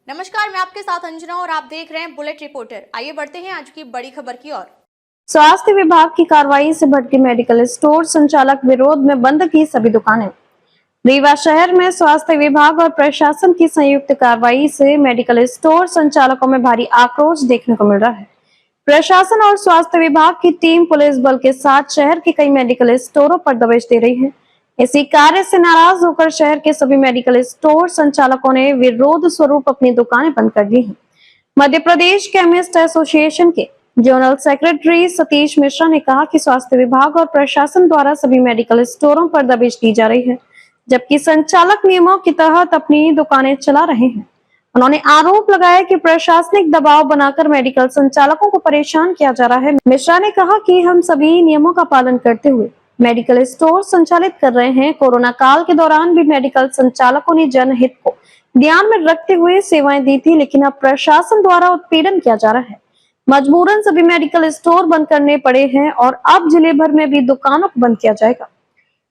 नमस्कार, मैं आपके साथ अंजना और आप देख रहे हैं बुलेट रिपोर्टर। आइए बढ़ते हैं आज की बड़ी खबर की ओर। स्वास्थ्य विभाग की कार्रवाई से भटके मेडिकल स्टोर संचालक, विरोध में बंद की सभी दुकानें। रीवा शहर में स्वास्थ्य विभाग और प्रशासन की संयुक्त कार्रवाई से मेडिकल स्टोर संचालकों में भारी आक्रोश देखने को मिल रहा है। प्रशासन और स्वास्थ्य विभाग की टीम पुलिस बल के साथ शहर के कई मेडिकल स्टोरों पर दबिश दे रही है। इसी कार्य से नाराज होकर शहर के सभी मेडिकल स्टोर संचालकों ने विरोध स्वरूप अपनी दुकानें बंद कर दी हैं। मध्य प्रदेश केमिस्ट एसोसिएशन के जनरल सेक्रेटरी सतीश मिश्रा ने कहा कि स्वास्थ्य विभाग और प्रशासन द्वारा सभी मेडिकल स्टोरों पर दबिश दी जा रही है, जबकि संचालक नियमों के तहत अपनी दुकानें चला रहे हैं। उन्होंने आरोप लगाया कि प्रशासनिक दबाव बनाकर मेडिकल संचालकों को परेशान किया जा रहा है। मिश्रा ने कहा कि हम सभी नियमों का पालन करते हुए मेडिकल स्टोर संचालित कर रहे हैं। कोरोना काल के दौरान भी मेडिकल संचालकों ने जनहित को ध्यान में रखते हुए सेवाएं दी थी, लेकिन अब प्रशासन द्वारा उत्पीड़न किया जा रहा है। मजबूरन सभी मेडिकल स्टोर बंद करने पड़े हैं और अब जिले भर में भी दुकानों को बंद किया जाएगा।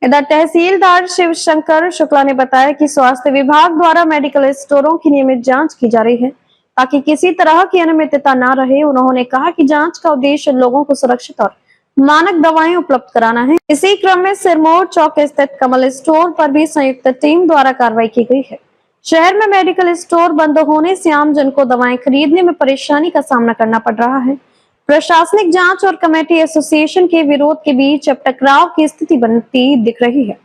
इधर तहसीलदार शिव शंकर शुक्ला ने बताया कि स्वास्थ्य विभाग द्वारा मेडिकल स्टोरों की नियमित जांच की जा रही है ताकि किसी तरह की अनियमितता न रहे। उन्होंने कहा कि जांच का उद्देश्य लोगों को सुरक्षित और मानक दवाएं उपलब्ध कराना है। इसी क्रम में सिरमौर चौक स्थित कमल स्टोर पर भी संयुक्त टीम द्वारा कार्रवाई की गई है। शहर में मेडिकल स्टोर बंद होने से आमजन को दवाएं खरीदने में परेशानी का सामना करना पड़ रहा है। प्रशासनिक जांच और कमेटी एसोसिएशन के विरोध के बीच अब टकराव की स्थिति बनती दिख रही है।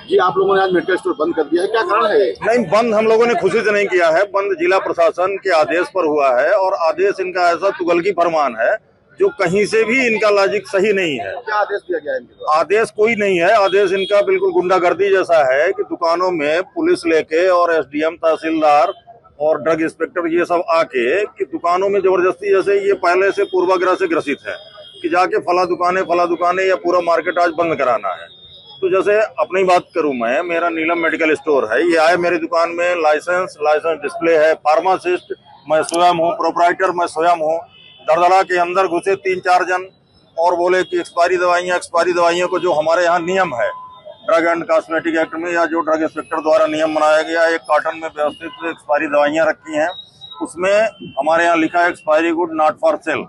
जी, आप लोगों ने आज मेडिकल स्टोर बंद कर दिया है, क्या कारण है? नहीं, बंद हम लोगों ने खुशी से नहीं किया है। बंद जिला प्रशासन के आदेश पर हुआ है और आदेश इनका ऐसा तुगलकी फरमान है जो कहीं से भी इनका लॉजिक सही नहीं है। क्या आदेश दिया गया है इनके द्वारा? आदेश कोई नहीं है। आदेश इनका बिल्कुल गुंडागर्दी जैसा है कि दुकानों में पुलिस लेके और एसडीएम, तहसीलदार और ड्रग इंस्पेक्टर ये सब आके कि दुकानों में जबरदस्ती, जैसे ये पहले से पूर्वाग्रह से ग्रसित है कि जाके फला दुकानें या पूरा मार्केट आज बंद कराना है। तो जैसे अपनी बात करूं मैं, मेरा नीलम मेडिकल स्टोर है, ये आए मेरी दुकान में, लाइसेंस डिस्प्ले है, फार्मासिस्ट मैं स्वयं हूँ, प्रोपराइटर मैं स्वयं हूँ। दरदरा के अंदर घुसे 3-4 जन और बोले कि एक्सपायरी दवाइयाँ को जो हमारे यहाँ नियम है ड्रग एंड कॉस्मेटिक एक्ट में या जो ड्रग इंस्पेक्टर द्वारा नियम बनाया गया, एक कार्टन में व्यवस्थित एक्सपायरी दवाइयाँ रखी हैं, उसमें हमारे यहाँ लिखा है expiry good not for sale.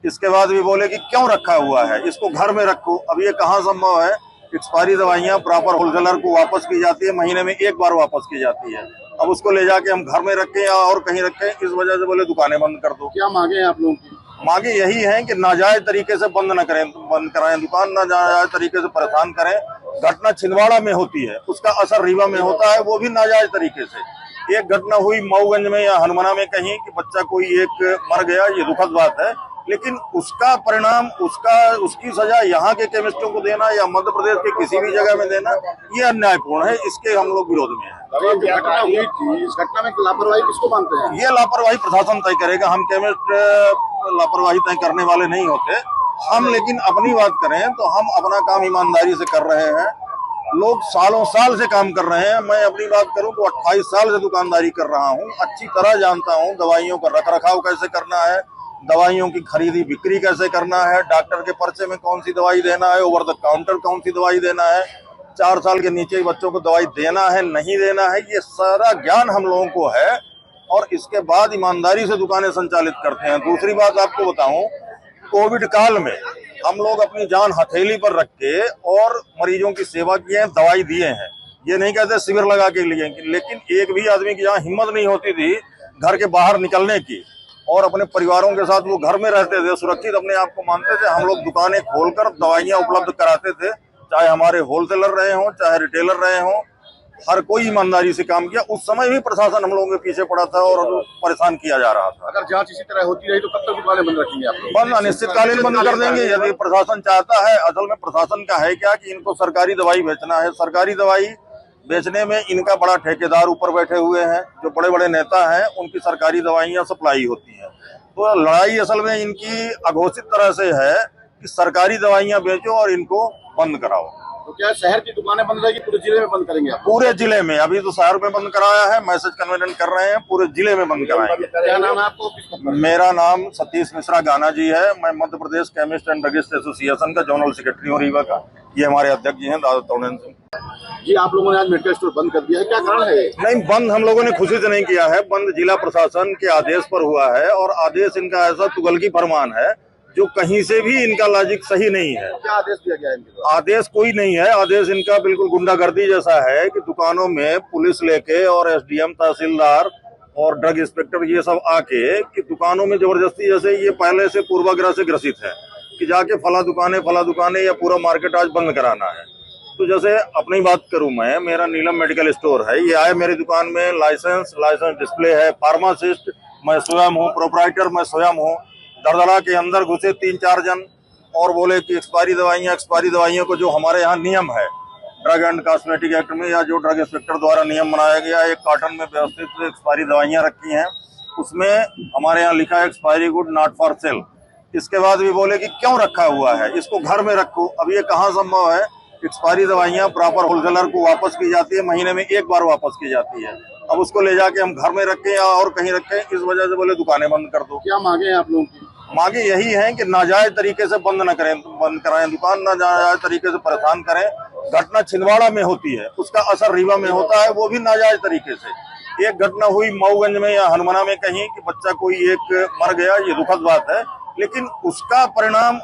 इसके बाद भी बोले कि क्यों रखा हुआ है, इसको घर में रखो। अब ये कहाँ संभव है? एक्सपायरी दवाइयाँ प्रॉपर होलसेलर को वापस की जाती है, महीने में एक बार वापस की जाती है। अब उसको ले जाके हम घर में रखें या और कहीं रखें, इस वजह से बोले दुकानें बंद कर दो। क्या मांगे हैं आप लोगों की? मांगे यही है कि नाजायज तरीके से बंद कराएं दुकान, नाजायज तरीके से परेशान करें। घटना छिंदवाड़ा में होती है, उसका असर रीवा में होता है, वो भी नाजायज तरीके से। एक घटना हुई मऊगंज में या हनुमाना में कहीं कि बच्चा कोई एक मर गया, ये दुखद बात है, लेकिन उसका परिणाम, उसकी सजा यहाँ के केमिस्टों को देना या मध्य प्रदेश के किसी भी जगह में देना, ये अन्यायपूर्ण है। इसके हम लोग विरोध में हैं। अभी घटना हुई थी, इस घटना में लापरवाही किसको मानते हैं? ये लापरवाही प्रशासन तय करेगा। हम केमिस्ट लापरवाही तय करने वाले नहीं होते। हम लेकिन अपनी बात करें तो हम अपना काम ईमानदारी से कर रहे हैं। लोग सालों साल से काम कर रहे हैं। मैं अपनी बात करूं तो 28 साल से दुकानदारी कर रहा हूं, अच्छी तरह जानता हूं दवाइयों का रख रखाव कैसे करना है, दवाइयों की खरीदी बिक्री कैसे करना है, डॉक्टर के पर्चे में कौन सी दवाई देना है, ओवर द काउंटर कौन सी दवाई देना है, 4 साल के नीचे बच्चों को दवाई देना है नहीं देना है, ये सारा ज्ञान हम लोगों को है और इसके बाद ईमानदारी से दुकानें संचालित करते हैं। दूसरी बात आपको बताऊं, कोविड काल में हम लोग अपनी जान हथेली पर रख के और मरीजों की सेवा किए हैं, दवाई दिए हैं। ये नहीं कहते शिविर लगा के लिए, लेकिन एक भी आदमी की जहाँ हिम्मत नहीं होती थी घर के बाहर निकलने की और अपने परिवारों के साथ वो घर में रहते थे, सुरक्षित अपने आप को मानते थे, हम लोग दुकानें खोलकर दवाइयाँ उपलब्ध कराते थे, चाहे हमारे होलसेलर रहे हों चाहे रिटेलर रहे हों। हर कोई ईमानदारी से काम किया। उस समय भी प्रशासन हम लोगों के पीछे पड़ा था और परेशान किया जा रहा था। अगर जांच इसी तरह होती रही तो कब तक दुकानें बंद रखेंगे आप लोग? बंद अनिश्चितकालीन बंद कर देंगे यदि प्रशासन चाहता है। असल में प्रशासन का है क्या कि इनको सरकारी दवाई बेचना है। सरकारी दवाई बेचने में इनका बड़ा ठेकेदार ऊपर बैठे हुए हैं, जो बड़े बड़े नेता हैं, उनकी सरकारी दवाइयाँ सप्लाई होती हैं। तो लड़ाई असल में इनकी अघोषित तरह से है कि सरकारी दवाइयाँ बेचो और इनको बंद कराओ। तो क्या शहर की दुकानें बंद रहेगी, पूरे जिले में बंद करेंगे आप? पूरे जिले में। अभी तो शहर में बंद कराया है, मैसेज कन्वेंट कर रहे हैं, पूरे जिले में बंद कराएंगे। क्या नाम है आपको? मेरा नाम सतीश मिश्रा गाना जी है। मैं Madhya Pradesh chemist and druggist association का जनरल सेक्रेटरी हूँ रीवा का। ये हमारे अध्यक्ष जी हैं दादा तरुण सिंह। जी आप लोगों ने आज मेडिकल स्टोर बंद कर दिया है, क्या कारण है? नहीं, बंद हम लोगों ने खुशी से नहीं किया है। बंद जिला प्रशासन के आदेश पर हुआ है और आदेश इनका ऐसा तुगलकी फरमान है जो कहीं से भी इनका लॉजिक सही नहीं है। क्या आदेश दिया गया है इनके द्वारा? आदेश कोई नहीं है। आदेश इनका बिल्कुल गुंडागर्दी जैसा है कि दुकानों में पुलिस लेके और एसडीएम, तहसीलदार और ड्रग इंस्पेक्टर ये सब आके कि दुकानों में जबरदस्ती, जैसे ये पहले से पूर्वाग्रह से ग्रसित है कि जाके फला दुकानें या पूरा मार्केट आज बंद कराना है। तो जैसे अपनी बात करूं मैं, मेरा नीलम मेडिकल स्टोर है, ये आए मेरी दुकान में, लाइसेंस डिस्प्ले है, फार्मासिस्ट मैं स्वयं हूँ, प्रोपराइटर मैं स्वयं हूँ। दरदरा के अंदर घुसे 3-4 जन और बोले कि एक्सपायरी दवाइयाँ को जो हमारे यहाँ नियम है ड्रग एंड कॉस्मेटिक एक्ट में या जो ड्रग इंस्पेक्टर द्वारा नियम बनाया गया, एक कार्टन में व्यवस्थित एक्सपायरी दवाइयाँ रखी हैं, उसमें हमारे यहाँ लिखा है expiry good not for sale. इसके बाद भी बोले कि क्यों रखा हुआ है, इसको घर में रखो। अब ये कहाँ संभव है? एक्सपायरी दवाइयाँ प्रॉपर होलसेलर को वापस की जाती है, महीने में एक बार वापस की जाती है। अब उसको ले जाके हम घर में रखें या और कहीं रखें, इस वजह से बोले दुकानें बंद कर दो। क्या मांगे हैं आप लोगों की? मांगे यही है कि नाजायज तरीके से बंद कराएं दुकान, नाजायज तरीके से परेशान करें। घटना छिंदवाड़ा में होती है, उसका असर रीवा में होता है, वो भी नाजायज तरीके से। एक घटना हुई मऊगंज में या हनुमाना में कहीं कि बच्चा कोई एक मर गया, ये दुखद बात है, लेकिन उसका परिणाम,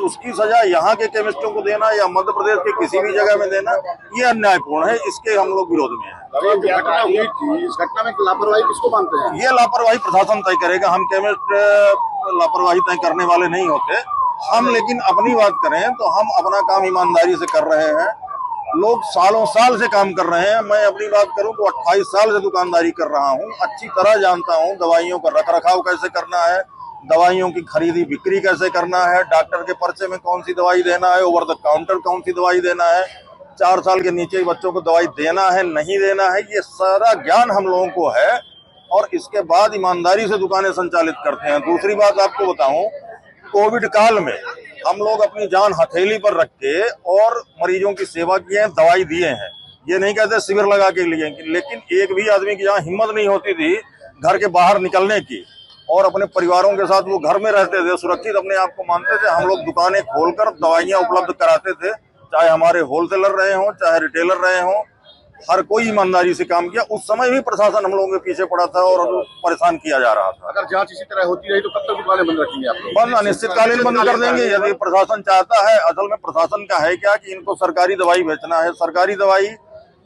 उसकी सजा यहाँ के केमिस्टों को देना या मध्य प्रदेश के किसी भी जगह में देना, ये अन्यायपूर्ण है। इसके हम लोग विरोध में हैं। अभी घटना हुई थी, इस घटना में लापरवाही किसको मानते हैं? ये लापरवाही प्रशासन तय करेगा। हम केमिस्ट लापरवाही तय करने वाले नहीं होते। हम लेकिन अपनी बात करें तो हम अपना काम ईमानदारी से कर रहे हैं। लोग सालों साल से काम कर रहे हैं। मैं अपनी बात करूं तो 28 साल से दुकानदारी कर रहा हूं, अच्छी तरह जानता हूं दवाइयों का रख रखाव कैसे करना है, दवाइयों की खरीदी बिक्री कैसे करना है, डॉक्टर के पर्चे में कौन सी दवाई देना है, ओवर द काउंटर कौन सी दवाई देना है, 4 साल के नीचे बच्चों को दवाई देना है नहीं देना है, ये सारा ज्ञान हम लोगों को है और इसके बाद ईमानदारी से दुकानें संचालित करते हैं। दूसरी बात आपको बताऊं, कोविड काल में हम लोग अपनी जान हथेली पर रख के और मरीजों की सेवा किए हैं, दवाई दिए हैं। ये नहीं कहते शिविर लगा के लिए, लेकिन एक भी आदमी की जहाँ हिम्मत नहीं होती थी घर के बाहर निकलने की और अपने परिवारों के साथ वो घर में रहते थे, सुरक्षित अपने आप को मानते थे, हम लोग दुकानें खोलकर दवाइयाँ उपलब्ध कराते थे, चाहे हमारे होलसेलर रहे हों चाहे रिटेलर रहे हों। हर कोई ईमानदारी से काम किया। उस समय भी प्रशासन हम लोगों के पीछे पड़ा था और परेशान किया जा रहा था। अगर जांच इसी तरह होती रही तो कब तक दुकानें बंद रखेंगे आप लोग? बंद अनिश्चितकालीन बंद कर देंगे यदि प्रशासन चाहता है। असल में प्रशासन का है क्या कि इनको सरकारी दवाई बेचना है। सरकारी दवाई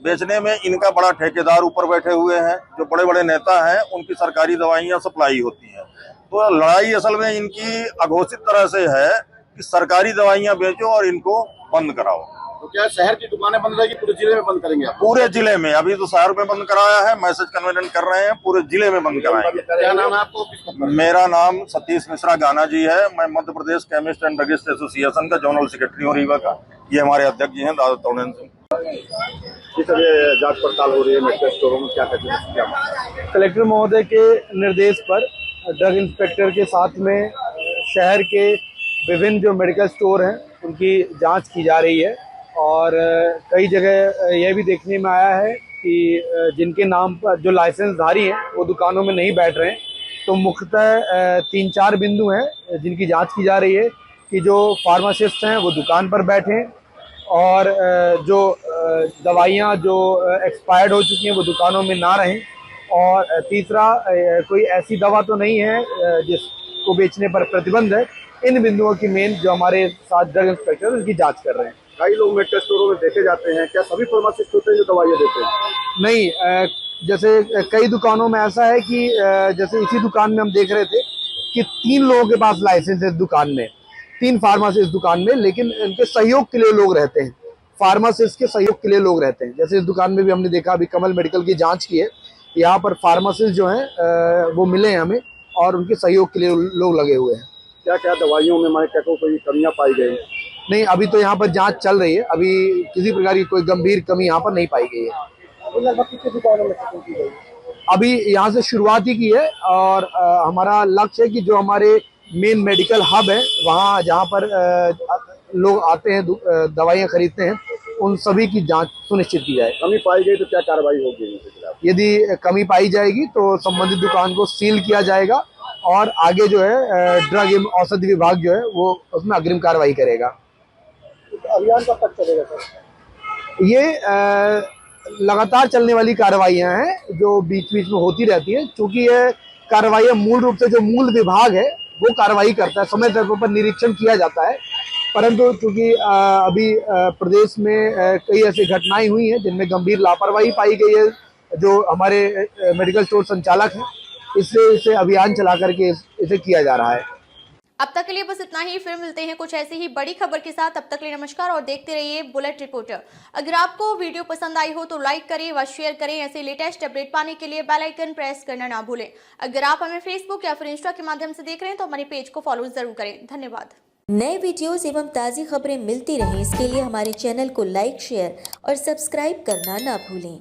बेचने में इनका बड़ा ठेकेदार ऊपर बैठे हुए हैं, जो बड़े बड़े नेता हैं, उनकी सरकारी दवाइयाँ सप्लाई होती हैं। तो लड़ाई असल में इनकी अघोषित तरह से है कि सरकारी दवाइयाँ बेचो और इनको बंद कराओ। तो क्या शहर की दुकानें बंद रहेगी, पूरे जिले में बंद करेंगे आप? पूरे जिले में, अभी तो शहर में बंद कराया है, मैसेज कन्वेंट कर रहे हैं, पूरे जिले में बंद कराएंगे। क्या नाम है आपको? मेरा नाम सतीश मिश्रा गाना जी है। मैं Madhya Pradesh chemist and druggist association का जनरल सेक्रेटरी हूँ रीवा का। ये हमारे अध्यक्ष जी हैं दादा तोड़न सिंह। किस तरह जांच पड़ताल हो रही है मेडिकल स्टोरों में, क्या कहते? कलेक्टर महोदय के निर्देश पर ड्रग इंस्पेक्टर के साथ में शहर के विभिन्न जो मेडिकल स्टोर हैं उनकी जांच की जा रही है और कई जगह यह भी देखने में आया है कि जिनके नाम पर जो लाइसेंसधारी हैं वो दुकानों में नहीं बैठ रहे हैं। तो मुख्यतः 3-4 बिंदु हैं जिनकी जांच की जा रही है कि जो फार्मासिस्ट हैं वो दुकान पर बैठें और जो दवाइयाँ जो एक्सपायर्ड हो चुकी हैं वो दुकानों में ना रहें। और तीसरा, कोई ऐसी दवा तो नहीं है जिसको बेचने पर प्रतिबंध है। इन बिंदुओं की मेन जो हमारे साथ ड्रग इंस्पेक्टर उनकी जांच कर रहे हैं। कई लोग मेडिकल स्टोरों में देखे जाते हैं, क्या सभी फार्मासिस्ट होते हैं जो दवाइयाँ देते हैं? नहीं, जैसे कई दुकानों में ऐसा है कि जैसे इसी दुकान में हम देख रहे थे कि 3 लोगों के पास लाइसेंस है दुकान में, 3 फार्मासिस्ट दुकान में, लेकिन इनके सहयोग के लिए लोग रहते हैं, फार्मासिस्ट के सहयोग के लिए लोग रहते हैं। जैसे इस दुकान में भी हमने देखा, अभी कमल मेडिकल की जांच की है, यहाँ पर फार्मासिस्ट जो हैं वो मिले हैं हमें और उनके सहयोग के लिए लोग लगे हुए हैं। क्या क्या दवाइयों में मैं क्या कोई कमियां पाई गई? नहीं, अभी तो यहाँ पर जांच चल रही है, अभी किसी प्रकार की कोई गंभीर कमी यहाँ पर नहीं पाई गई है। लगभग कितनी दुकानों में की गई? अभी यहाँ से शुरुआत ही की है और हमारा लक्ष्य है कि जो हमारे मेन मेडिकल हब है वहाँ जहाँ पर लोग आते हैं दवाइयाँ खरीदते हैं, उन सभी की जांच सुनिश्चित की जाए। कमी पाई गई तो क्या कार्रवाई होगी इनके खिलाफ? यदि कमी पाई जाएगी तो संबंधित दुकान को सील किया जाएगा और आगे जो है ड्रग एवं औषधि विभाग जो है वो उसमें अग्रिम कार्रवाई करेगा। अभियान कब तक चलेगा सर? ये लगातार चलने वाली कार्रवाइयां हैं जो बीच बीच में होती रहती है, क्योंकि ये कार्रवाइयां मूल रूप से जो मूल विभाग है वो कार्रवाई करता है, समय समय पर निरीक्षण किया जाता है। परंतु चूंकि अभी प्रदेश में कई ऐसी घटनाएं हुई हैं जिनमें गंभीर लापरवाही पाई गई है जो हमारे मेडिकल स्टोर संचालक हैं, इससे इसे अभियान चला करके इसे किया जा रहा है। अब तक के लिए बस इतना ही, फिर मिलते हैं कुछ ऐसी ही बड़ी खबर के साथ। तब तक के लिए नमस्कार और देखते रहिए बुलेट रिपोर्टर। अगर आपको वीडियो पसंद आई हो तो लाइक करें व शेयर करें। ऐसे लेटेस्ट अपडेट पाने के लिए बेल आइकन प्रेस करना ना भूलें। अगर आप हमें फेसबुक या फिर इंस्टा के माध्यम से देख रहे हैं तो हमारे पेज को फॉलो जरूर करें। धन्यवाद। नए वीडियोस एवं ताज़ी खबरें मिलती रहें, इसके लिए हमारे चैनल को लाइक, शेयर और सब्सक्राइब करना ना भूलें।